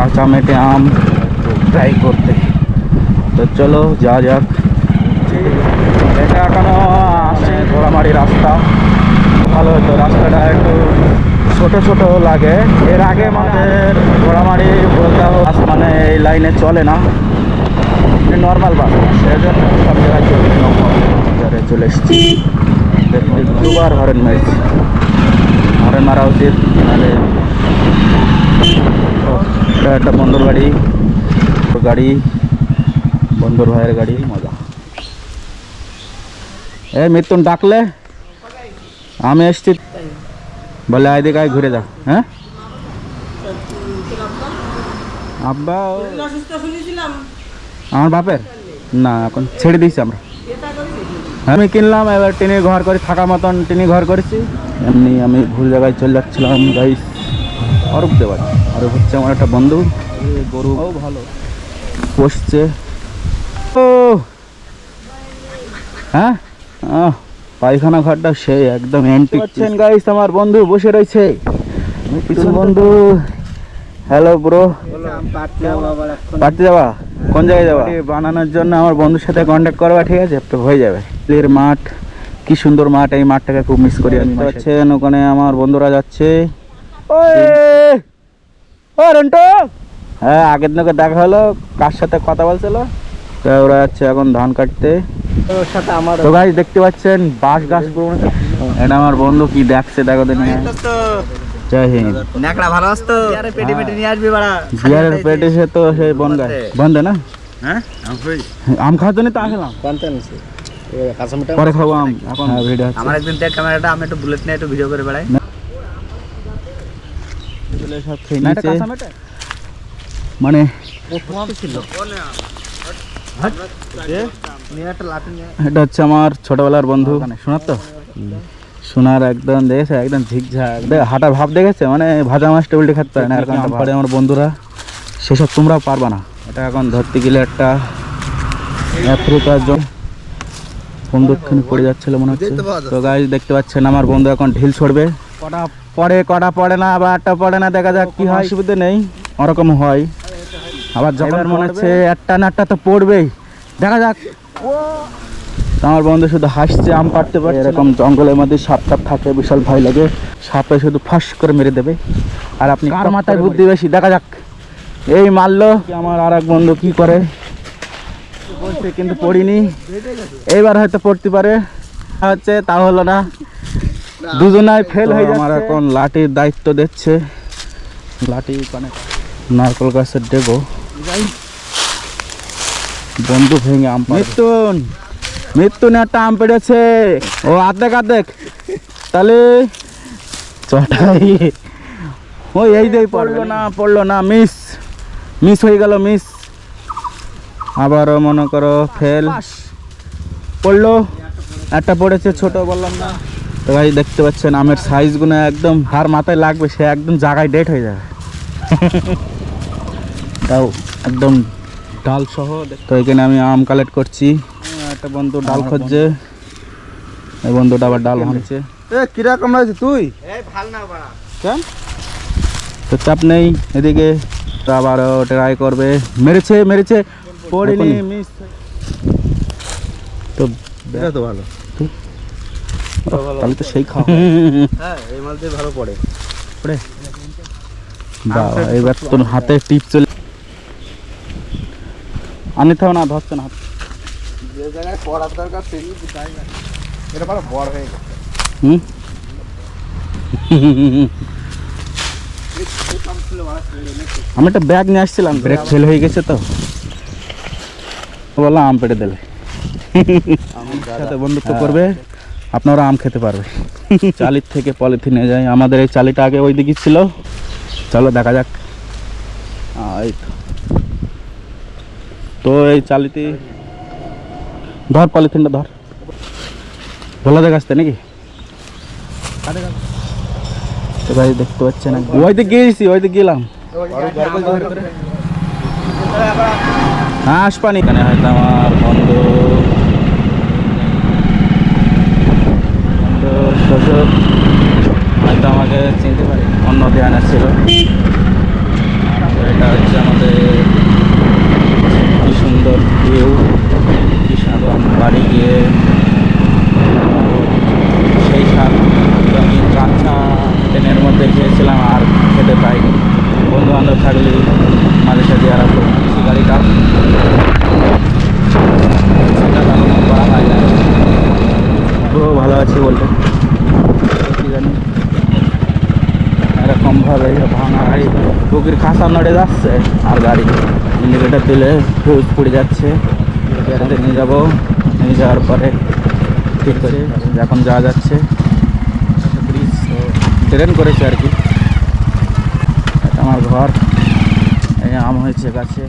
কাঁচা মেটে আম ট্রাই করতে। তো চলো যা যাক। এটা এখনো আসে ঘোড়ামারি রাস্তা, ভালো হতো। রাস্তাটা একটু ছোট ছোট লাগে। এর আগে আমাদের ঘোড়ামারি বলতে মানে এই লাইনে চলে না, নর্মাল বাস, সেজন্য সব জায়গায় চলে এসেছি। দুবার হরেন মেরেছি, হরেন মারা উচিত, নাহলে এটা একটা বন্ধুর গাড়ি, বন্ধুর ভাইয়ের গাড়ি, মজা। এই মৃত্যুন ডাকলে আমি এসছি, বলে এদিকে আয় ঘুরে যা। হ্যাঁ আব্বা আমার বাপের না, এখন ছেড়ে দিয়েছি আমরা। আমি কিনলাম, এবার টিনি ঘর করে থাকা মতন টিনি ঘর করেছি। এমনি আমি ভুল জায়গায় চলে যাচ্ছিলাম গাইস। অরূপ দেওয়ার অরূপ হচ্ছে আমার একটা বন্ধু, গরু ভালো পোষছে। ও হ্যাঁ, পায়খানা ঘরটা সেই একদম অ্যান্টিক গাইস। আমার বন্ধু বসে রয়েছে, বন্ধু। হ্যালো ব্রো, পারতে যাবা? কোন জায়গায় যাবা? বানানোর জন্য আমার বন্ধুর সাথে কন্ট্যাক্ট করবা, ঠিক আছে? তো হয়ে যাবে। এর মাঠ কি সুন্দর মাঠ, এই মাঠটাকে খুব মিস করি আমি। যাচ্ছেন ওখানে আমার বন্ধুরা যাচ্ছে। হ্যাঁ, আগের দিনকে দেখা হলো, কার সাথে কথা বলছিল, ওরা যাচ্ছে এখন ধান কাটতে। তো গাছ দেখতে পাচ্ছেন বাঁশ গাছ, এটা আমার বন্ধু কি দেখছে দেখো দিন। জয় হিন্দ। নেকড়া ভালো আসতো, পেটি পেটি নিয়ে আসবি বাড়া। জিয়ারের পেটে সে তো সেই বন গায় বন্ধে না। হ্যাঁ আম খাওয়ার জন্য তো আসলাম, পরে খাবো আম। এখন ভিডিও আমার একদিন দেখ ক্যামেরাটা, আমি একটু বুলেট নিয়ে একটু ভিডিও করে বেড়াই। সব খেয়ে নিয়েছে মানে এটা হচ্ছে আমার ছোটবেলার বন্ধু শোনার। তো শোনার একদম দেখেছে, একদম ঝিকঝাক হাঁটার ভাব দেখেছে, মানে ভাজা মাছটা উল্টে খেতে পারে না এরকম পারে আমার বন্ধুরা। সেসব তোমরাও পারবা না। এটা এখন ধরতে গেলে একটা আফ্রিকার জন্য বন্ধুক্ষণে পড়ে যাচ্ছিল মনে হচ্ছে। তো গাইস দেখতে পাচ্ছেন আমার বন্ধু এখন ঢিল ছড়বে, কটা পড়ে কটা পড়ে না, আবার একটা পড়ে না, দেখা যাক কি হয়। অসুবিধা নেই, ওরকম হয়। আবার যখন মনে হচ্ছে একটা না একটা তো পড়বেই, দেখা যাক। আমার বন্ধু শুধু হাসছে, আম পাড়তে পারে। এরকম জঙ্গলের মধ্যে সাপ টাপ থাকে, বিশাল ভয় লাগে। সাপে শুধু ফাঁস করে মেরে দেবে, আর আপনি কার মাথায় বুদ্ধি বেশি, দেখা যাক। এই মারলো আমার আর এক বন্ধু কি করে বলছে, কিন্তু পড়িনি। এইবার হয়তো পড়তে পারে, হচ্ছে তা হলো না, দুজনাই ফেল হয়ে যাচ্ছে। আমার এখন লাঠির দায়িত্ব দিচ্ছে, লাঠি মানে নারকেল গাছের ডেগো, বন্ধু ভেঙে আম। মৃত্যুন একটা আম পেড়েছে, ও আর্ধেক আর্ধেক, তাহলে চটাই ওই এই যে পড়লো না, মিস হয়ে গেল, মিস। আবারও মনে করো ফেল, পড়লো, একটা পড়েছে ছোট, বললাম না। তো ভাই দেখতে পাচ্ছেন আমের সাইজগুলো একদম হার মাথায় লাগবে, সে একদম জায়গায় ডেট হয়ে যাবে। তাও একদম ডাল সহ। তো এখানে আমি আম কালেক্ট করছি, একটা বন্ধু ডাল খুঁজছে, এই বন্ধুটা আবার ডাল ভাঙছে। কিরকম লাগছে তুই? কেন তো চাপ নেই, এদিকে তো আবার ট্রাই করবে। মেরেছে পড়েনি, মিস। তো এটা তো ভালো, তাহলে তো সেই খাওয়া। হ্যাঁ, এই মাল দিয়ে ভালো পড়ে। বাবা এবার তোর হাতে টিপ চলে আনিতে হবে না, ধরছে না হাত। যে জায়গায় পড়ার দরকার সেই জায়গা, এটা ভালো বড় হয়ে গেছে। আমি একটা ব্যাগ নিয়ে আসছিলাম, ব্রেক ফেল হয়ে গেছে, তো বললাম আম পেড়ে দেবে, সাথে বন্ধুত্ব করবে, আপনারা আম খেতে পারবে। চালির থেকে পলিথিনে যায়, আমাদের এই চালিটা আগে ওই দিকে ছিল। চলো দেখা যাক। এই তো এই চালিতে ধর, পলিথিনটা ধর, ভোলা দেখা আসতে নাকি। তো ভাই দেখতে পাচ্ছেন ওই দিকে গিয়েছি, ওই দিকে গেলাম। হ্যাঁ আসপানি, এখানে হয়তো আমার বন্ধু হয়তো আমাকে চিনতে পারে, অন্য ধ্যান ছিল। এটা হচ্ছে আমাদের কি সুন্দর ভিউ, কি সুন্দর বাড়ি গিয়ে সেই স্বাদ আমি কাঁচা ট্রেনের মধ্যে খেয়েছিলাম আর খেতে পাইনি। বন্ধু বান্ধব থাকলে মাঝে সাথে আর কৃষি গাড়িটা সেটা তেমন করা হয় না। তো ভালো আছি বলতে কি জানি এরকমভাবে ভাঙা গাড়ি টুকির খাসা নড়ে যাচ্ছে আর গাড়ি ইন্ডিকেটার দিলে ফিউজ পড়ে যাচ্ছে। এটাতে নিয়ে যাবো, নিয়ে যাওয়ার পরে ঠিক করে এখন যাওয়া যাচ্ছে ব্রিজ ট্রেন করেছে আর কি। এটা আমার ঘর, এই আম হয়েছে গাছে।